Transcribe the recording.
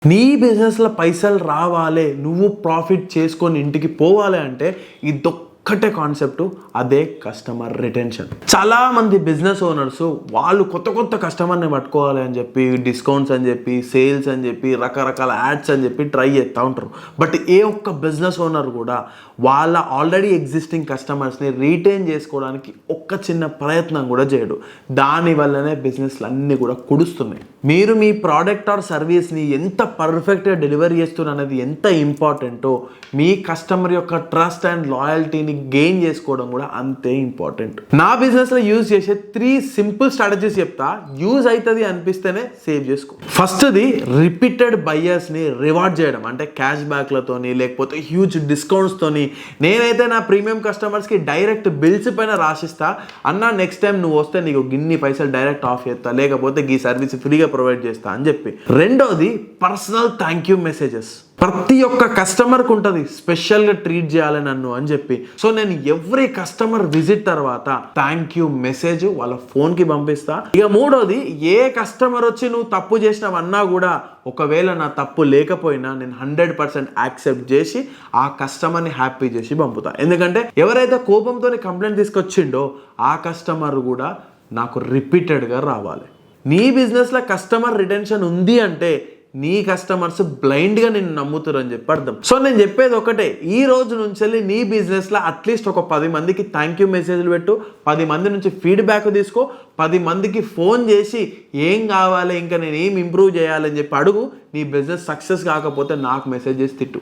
నీ బిజినెస్లో పైసలు రావాలి, నువ్వు ప్రాఫిట్ చేసుకొని ఇంటికి పోవాలి అంటే ఇదొక్కటే కాన్సెప్ట్, అదే కస్టమర్ రిటెన్షన్. చాలామంది బిజినెస్ ఓనర్స్ వాళ్ళు కొత్త కస్టమర్ని పట్టుకోవాలి అని చెప్పి డిస్కౌంట్స్ అని చెప్పి సేల్స్ అని చెప్పి రకరకాల యాడ్స్ అని చెప్పి ట్రై చేస్తూ ఉంటారు. బట్ ఏ ఒక్క బిజినెస్ ఓనర్ కూడా వాళ్ళ ఆల్రెడీ ఎగ్జిస్టింగ్ కస్టమర్స్ని రీటైన్ చేసుకోవడానికి ఒక్క చిన్న ప్రయత్నం కూడా చేయడు. దానివల్లనే బిజినెస్లు అన్నీ కూడా కుడుస్తున్నాయి. మీరు మీ ప్రోడక్ట్ ఆర్ సర్వీస్ని ఎంత పర్ఫెక్ట్గా డెలివరీ చేస్తున్నారు అనేది ఎంత ఇంపార్టెంటో, మీ కస్టమర్ యొక్క ట్రస్ట్ అండ్ లాయల్టీని గెయిన్ చేసుకోవడం కూడా అంతే ఇంపార్టెంట్. నా బిజినెస్లో యూజ్ చేసే 3 సింపుల్ స్ట్రాటజీస్ చెప్తా, యూజ్ అవుతుంది అనిపిస్తేనే సేవ్ చేసుకో. ఫస్ట్ది రిపీటెడ్ బయ్యర్స్ని రివార్డ్ చేయడం, అంటే క్యాష్ బ్యాక్లతోని లేకపోతే హ్యూజ్ డిస్కౌంట్స్తోని. నేనైతే నా ప్రీమియం కస్టమర్స్కి డైరెక్ట్ బిల్స్ పైన రాసిస్తా, అన్న నెక్స్ట్ టైం నువ్వు వస్తే నీకు గిన్ని పైసలు డైరెక్ట్ ఆఫ్ చేస్తా, లేకపోతే ఈ సర్వీస్ ఫ్రీగా ప్రొవైడ్ చేస్తా అని చెప్పి. రెండోది పర్సనల్ థ్యాంక్ యూ మెసేజెస్. ప్రతి ఒక్క కస్టమర్కి ఉంటుంది స్పెషల్గా ట్రీట్ చేయాలి నన్ను అని చెప్పి. సో నేను ఎవ్రీ కస్టమర్ విజిట్ తర్వాత థ్యాంక్ యూ మెసేజ్ వాళ్ళ ఫోన్కి పంపిస్తా. ఇక మూడోది, ఏ కస్టమర్ వచ్చి నువ్వు తప్పు చేసినావన్నా కూడా ఒకవేళ నా తప్పు లేకపోయినా నేను 100% యాక్సెప్ట్ చేసి ఆ కస్టమర్ని హ్యాపీ చేసి పంపుతా. ఎందుకంటే ఎవరైతే కోపంతో కంప్లైంట్ తీసుకొచ్చిండో ఆ కస్టమర్ కూడా నాకు రిపీటెడ్గా రావాలి. నీ బిజినెస్లో కస్టమర్ రిటెన్షన్ ఉంది అంటే నీ కస్టమర్స్ బ్లైండ్గా నిన్ను నమ్ముతారు అని చెప్పి అర్థం. సో నేను చెప్పేది ఒకటే, ఈ రోజు నుంచి నీ బిజినెస్లో అట్లీస్ట్ ఒక 10 మందికి థ్యాంక్ యూ మెసేజ్లు పెట్టు, 10 మంది నుంచి ఫీడ్బ్యాక్ తీసుకో, 10 మందికి ఫోన్ చేసి ఏం కావాలి, ఇంకా నేను ఏం ఇంప్రూవ్ చేయాలని చెప్పి అడుగు. నీ బిజినెస్ సక్సెస్ కాకపోతే నాకు మెసేజ్ చేసి తిట్టు.